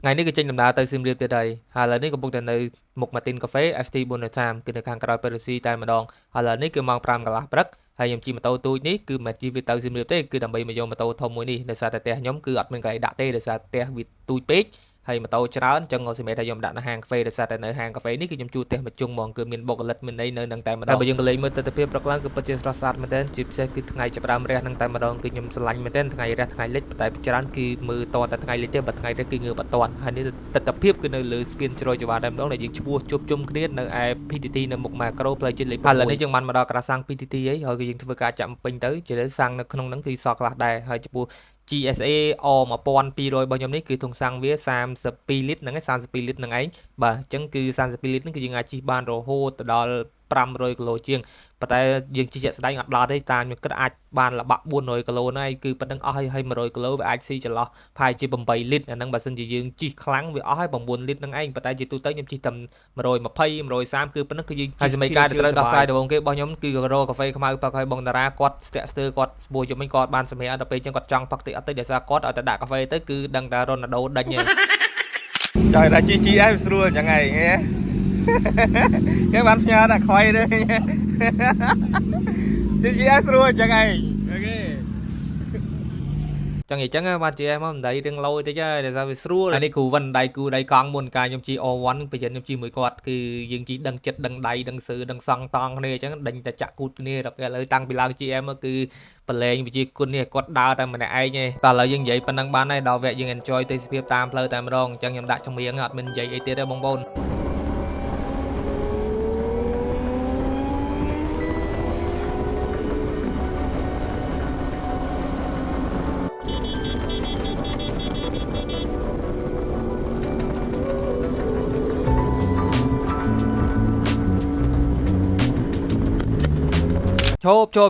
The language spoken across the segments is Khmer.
ngày nay cái trên đầm đá tới sim điệp tới đây hà là ní có buộc tới một Martin cà phê FT Bonnet cứ được hàng cày Percy tại mà đòn hà là ní cứ mang pram cả lá brak hay nhầm chi mà tàu tôi ní cứ mà chi vì tàu sim điệp tới cứ đầm bay mà vô mà tàu thông mũi ní để sao tại nhóm cứ ọt mình cái đã tê để sao tại vì tôi page hay mà tàu cháo chân ngồi xem mẹ thay dòng đặt hàng cà phê để sao tại nơi hàng cà phê ní cứ nhầm chu tê mà chung mòn cứ miền bọc lật mình đây nơi nâng tại mà đòn bây giờ lấy mới tới tập bậc láng cứ bắt chân sát mà tên chip sẽ cứ ngày chập đam ra nâng tại mà đòn cứ nhầm sành mà tên ngày ra ngày lết tại chán cứ mưa to tại ngày lết tới bật ngày ra cứ ngừa bật toàn hay ní tập phép cứ nơi lừa spin rồi cho vào đây đó là những chua chụp chung cái nơi ai PTT nơi một macro play trên lịch hay là ní chừng man mà đo cả sang PTT ấy rồi cái những thứ cả chậm pin tới chỉ để sang nó không nắng thì sọt là đây hay chụp GSA O mà pon pi rồi bao nhiêu ní cứ thùng xăng với sam spirit nâng cái sam spirit nâng ấy bà chẳng cứ sam spirit nó cứ những ai chỉ ban rồi hô từ đó 500 kg ជាង ប៉ុន្តែយើងជិះជាក់ស្ដែងអត់ដល់ទេតាមខ្ញុំគិតអាចបានល្បាក់ 400 គីឡូហ្នឹងហើយគឺប៉ុណ្្នឹងអស់ហើយ 100 គីឡូវាអាចស៊ីចន្លោះផាយជា 8 លីត្រអាហ្នឹងបើសិនជាយើងជិះខ្លាំងវាអស់ហើយ 9 លីត្រហ្នឹងឯងប៉ុន្តែជាទូទៅខ្ញុំជិះតែ 120 130 គឺប៉ុណ្្នឹងគឺយើងហើយសម័យកាលត្រូវដោះស្រាយដំបូងគេរបស់ខ្ញុំគឺរកកាហ្វេខ្មៅផឹកហើយបងតារាគាត់ស្ទាក់ស្ទើរគាត់ស្បួយជុំវិញគាត់បានសម្រាប់ដល់ពេលចឹងគាត់ចង់ផឹកតិចអត់តិចដោយសារគាត់ឲ្យតែដាក់កាហ្វេទៅគឺដឹងតែរ៉ូណាល់ដូដេញហើយចង់តែជិះឯងស្រួលចឹងហើយគេបានផ្ញើដាក់ខ្វៃទេជិះស្រួលចឹងហើយអូខេចឹងអញ្ចឹងបានជាមកមិនដៃរឿងលយតិចហើយដែលថាវាស្រួលហើយនេះគ្រូវិនដៃគូដៃកង់មុនកាខ្ញុំជិះ O1 ប្រហែលខ្ញុំជិះមួយគាត់គឺយើងជិះដឹងចិត្តដឹងដៃដឹងសឺដឹងសង់តង់គ្នាអញ្ចឹងដេញតែចាក់គូតគ្នាដល់ពេលឥឡូវតាំងពីឡើង GM គឺប្រឡែងវិជាគុណនេះគាត់ដើរតែម្នាក់ឯងទេតែឥឡូវយើងនិយាយប៉ុណ្ណឹងបានហើយដល់វគ្គយើង enjoy ទេសភាពតាមផ្លូវតែម្ដងអញ្ចឹងខ្ញុំដាក់ចម្រៀងអត់មាននិយាយអីទៀតទេបងប្អូន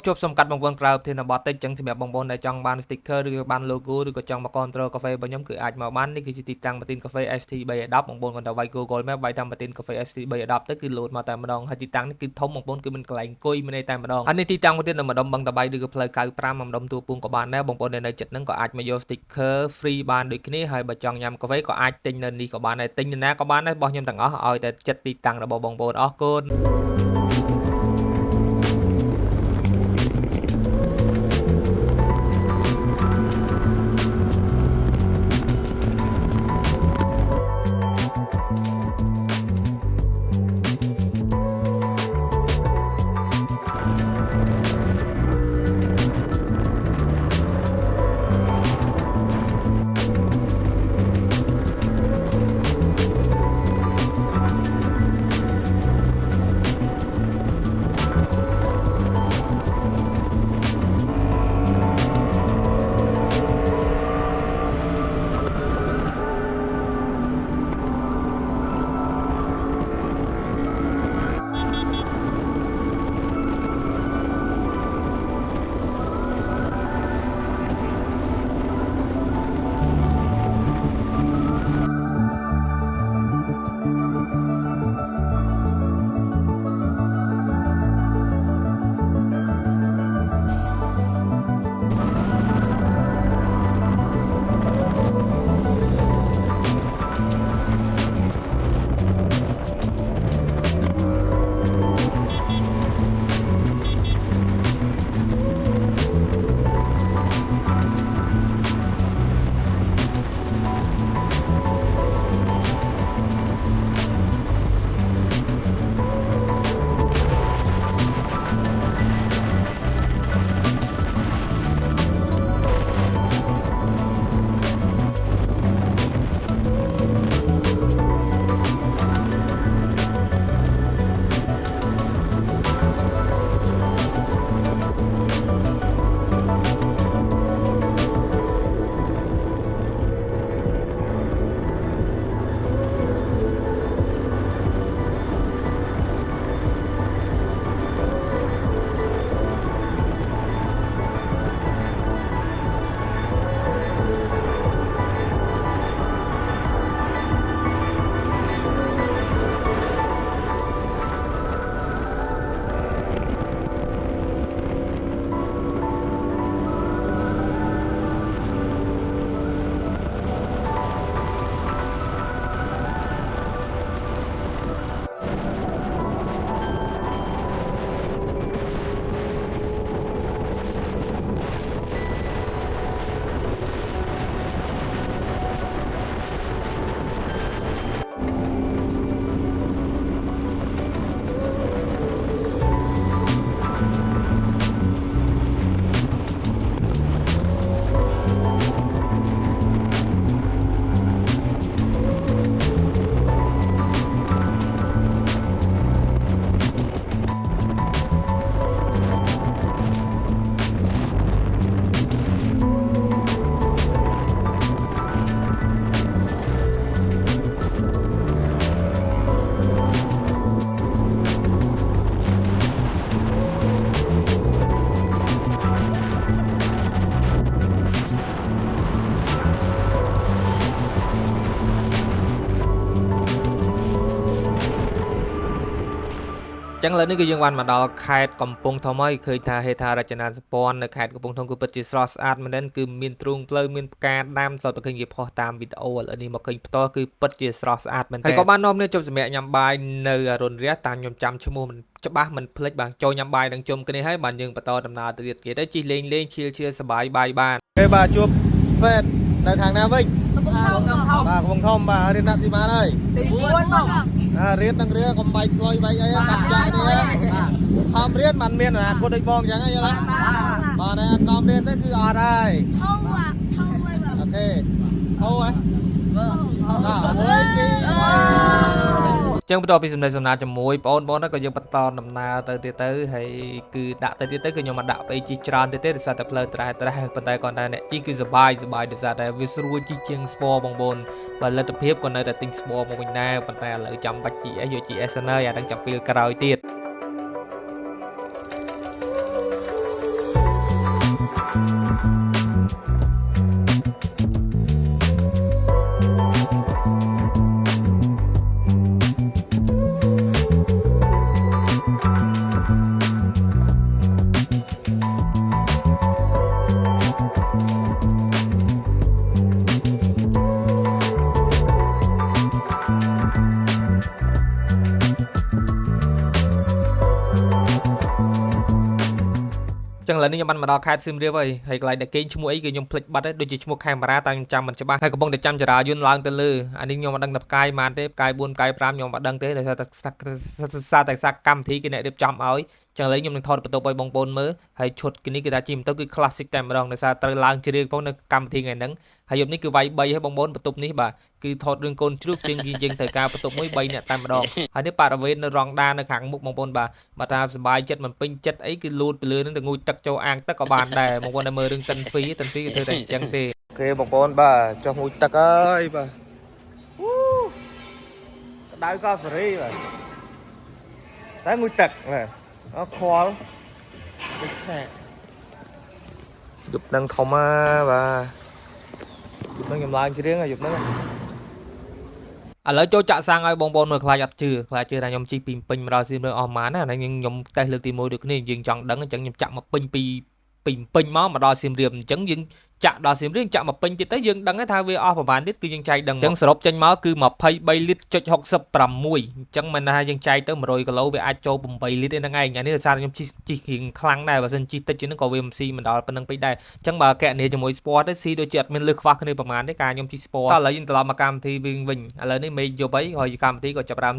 ជប់សំកាត់បងប្អូនក្រៅធានបတ်តិចចឹងសម្រាប់បងប្អូនដែលចង់បាន sticker ឬក៏បាន logo ឬក៏ចង់មក control កាហ្វេរបស់ខ្ញុំគឺអាចមកបាននេះគឺជាទីតាំង Martin Cafe FT 310បងប្អូនគាត់ទៅវាយ Google Map វាយតាម Martin Cafe FT 310ទៅគឺ load មកតែម្ដងហើយទីតាំងនេះគឺធំបងប្អូនគឺមានកន្លែងអង្គុយមានតែម្ដងហើយនេះទីតាំងមួយទៀតនៅម្ដុំបឹងតបៃឬក៏ផ្លូវ95ម្ដុំទួពងក៏បានដែរបងប្អូននៅចិត្តហ្នឹងក៏អាចមកយក sticker free បានដូចគ្នាហើយបើចង់ញ៉ាំកាហ្វេក៏អាចទិញនៅនេះក៏បានដែរទិញនៅណាក៏បានដែររបស់ខ្ញុំទាំងអស់ឲ្យតែចិត្តទីតាំងរបស់បងប្អូនអរគុណ ចឹងឥឡូវនេះគឺយើងបានមកដល់ខេត្តកំពង់ធំហើយឃើញថាហេដ្ឋារចនាសម្ព័ន្ធនៅខេត្តកំពង់ធំគឺពិតជាស្រស់ស្អាតមែនទែនគឺមានទ្រូងផ្លូវមានផ្កាដាំស្លោកតែឃើញគេផុសតាមវីដេអូឥឡូវនេះមកឃើញផ្ទាល់គឺពិតជាស្រស់ស្អាតមែនទែនហើយក៏បាននាំគ្នាជប់សម្រាប់ញ៉ាំបាយនៅអរុណរះតាមខ្ញុំចាំឈ្មោះមិនច្បាស់មិនភ្លេចបាទចូលញ៉ាំបាយនឹងជុំគ្នាហើយបានយើងបន្តដំណើរទៅទៀតគេទៅជិះលេងឈៀលសប្បាយបាយបានគេបាទជួបហ្វេតនៅខាងណាវិញបាទកំពង់ធំបាទរៀនដាក់ទីបានហើយទី4បងរៀននឹងរៀនកុំបាច់ស្លុយបាច់អីកាត់ចាក់នេះខំរៀនមិនមានអនាគតដូចបងអញ្ចឹងហ៎យល់ទេបាទតែកុំរៀនទៅគឺអត់ហើយធូហើយអូខេធូហ៎ចឹងបន្ទាប់ពីសម្ដែងសម្ដាជាមួយបងប្អូនក៏យើងបន្តដំណើរទៅទៀតទៅហើយគឺដាក់ទៅទៀតទៅគឺខ្ញុំមកដាក់ពេកជីច្រើនទៀតទេដោយសារតែផ្លូវត្រែប៉ុន្តែគាត់ថាអ្នកជីគឺសបាយដោយសារតែវាស្រួលជីជាងស្ពបងប្អូនបើលទ្ធភាពក៏នៅតែទិញស្ពមកវិញដែរប៉ុន្តែឥឡូវចាំបាច់ជីអីយក GS សិនហើយអានឹងចាំពេលក្រោយទៀតចឹងឥឡូវនេះខ្ញុំបានមកដល់ខេត្តសៀមរាបហើយកន្លែងដែលគេឈ្មោះអីគឺខ្ញុំភ្លេចបាត់ហើយដូចជាឈ្មោះខេមរាតែខ្ញុំចាំមិនច្បាស់ហើយកំពុងតែចាំចរាយន្តឡើងទៅលើអានេះខ្ញុំមិនដឹងថាផ្កាយប៉ុន្មានទេផ្កាយ4ផ្កាយ5ខ្ញុំមិនដឹងទេដោយសារតែសកម្មវិធីគេអ្នករៀបចំឲ្យចឹងឥឡូវខ្ញុំនឹងថតបន្ទប់ឲ្យបងប្អូនមើលហើយឈុតនេះគឺថាជិះម៉ូតូគឺ classic តែម្ដងដោយសារត្រូវឡើងជ្រៀងផងនៅកម្មវិធីថ្ងៃហ្នឹងហើយយប់នេះគឺវាយ3ហើយបងប្អូនបន្ទប់នេះបាទគឺថតរឿងកូនជ្រូកជាងយើងត្រូវការបន្ទប់មួយ3នាក់តែម្ដងហើយនេះប៉ារ៉ាវេននៅរងដានៅខាងមុខបងប្អូនបាទបើថាសប្បាយចិត្តមិនពេញចិត្តអីគឺលូតពីលើនឹងទៅងូតទឹកចូលអាងទឹកក៏បានដែរបងប្អូនដែលមើលរឿងតិនហ្វីគឺធ្វើតែអញ្ចឹងទេអូខេបងប្អូនបាទចុះងូតទឹកហើយបាទក្តៅក៏សេរីបាទតែងូតទឹកបាទខ្វល់ដូចខែយប់នឹងធំបាទយប់នឹងខ្ញុំឡើងជ្រៀងយប់នឹងឥឡូវចូលចាក់សាំងឲ្យបងប្អូនមើលខ្លាចអត់ជឿថាខ្ញុំជីពីពេញមកដល់សៀមរាបអស់ប៉ុន្មានណាខ្ញុំតេស្តលើកទី1ដូចគ្នាយើងចង់ដឹងអញ្ចឹងខ្ញុំចាក់មកពេញពីពេញមកដល់សៀមរាបអញ្ចឹងយើងចាក់ដល់សៀមរាបចាក់មកពេញទៀតទៅយើងដឹងថាវាអស់ប្រហែលទៀតគឺយើងចែកដឹងអញ្ចឹងសរុបចេញមកគឺ23លីត្រចុច66អញ្ចឹងមិនថាយើងចែកទៅ100គីឡូវាអាចចូល8លីត្រឯហ្នឹងឯងអានេះដោយសារខ្ញុំជីរៀងខ្លាំងដែរបើមិនជីតិចជាងហ្នឹងក៏វាមិនស៊ីមិនដល់ប៉ុណ្្នឹងពេកដែរអញ្ចឹងបើកណនីជាមួយស្ពតទៅស៊ីដូចជាអត់មានលឺខ្វះគ្នាប្រហែលទេការខ្ញុំជីស្ពតឥឡូវយើងត្រឡប់មកកម្មវិធីវិញឥឡូវនេះមេយប់អីហើយកម្មវិធីក៏ចាប់ផ្ដើម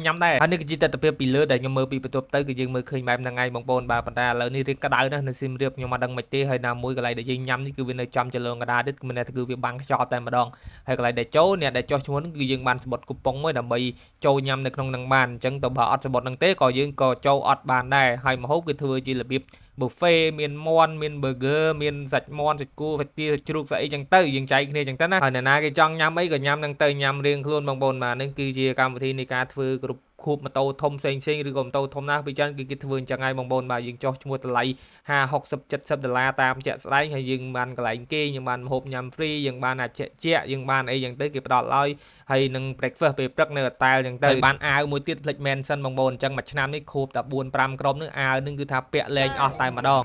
ញ៉ាំដែរហើយនេះគឺជាទស្សនវិជ្ជាពីលើដែលខ្ញុំមើលពីបន្ទប់ទៅគឺយើងមើលឃើញបែបហ្នឹងឯងបងប្អូនបាទប៉ុន្តែឥឡូវនេះរៀងក្តៅណាស់នៅសៀមរាបខ្ញុំអត់ដឹងមិនទេហើយណាមួយកន្លែងដែលយើងញ៉ាំនេះគឺវានៅចំចលងកដាទៀតគឺមានតែគឺវាបាំងខ្យល់តែម្ដងហើយកន្លែងដែលចូលអ្នកដែលចុះឈ្មោះគឺយើងបានសបុតគូប៉ុងមួយដើម្បីចូលញ៉ាំនៅក្នុងនឹងបានអញ្ចឹងទៅបើអត់សបុតនឹងទេក៏យើងក៏ចូលអត់បានដែរហើយម្ហូបគឺធ្វើជារបៀប buffet មានមាន់មាន burger មានសាច់មាន់សាច់គោសាច់ទាសាច់ជ្រូកស្អីចឹងទៅយើងចែកគ្នាចឹងទៅណាហើយអ្នកណាគេចង់ញ៉ាំអីក៏ញ៉ាំនឹងទៅញ៉ាំរៀងខ្លួនបងប្អូនបាទនេះគឺជាកម្មវិធីនៃការធ្វើគ្រប់ខួបម៉ូតូធំផ្សេងឬក៏ម៉ូតូធំណាស់ពីចឹងគឺគេធ្វើអញ្ចឹងហើយបងប្អូនបាទយើងចោះឈ្មោះតម្លៃ50-60-70 ដុល្លារតាមជាក់ស្ដែងហើយយើងបានកន្លែងគេយើងបានម្ហូបញ៉ាំ free យើងបានអាចជាយើងបានអីចឹងទៅគេផ្ដល់ឲ្យហើយនឹង breakfast ពេលព្រឹកនៅ hotel ចឹងទៅបានអាវមួយទៀតផ្លេច mention បងប្អូនអញ្ចឹងមួយឆ្នាំនេះខូបតែ 4-5 ក្រុមនឹងអាវនឹងគឺថាពាក់លែងអស់តែម្ដង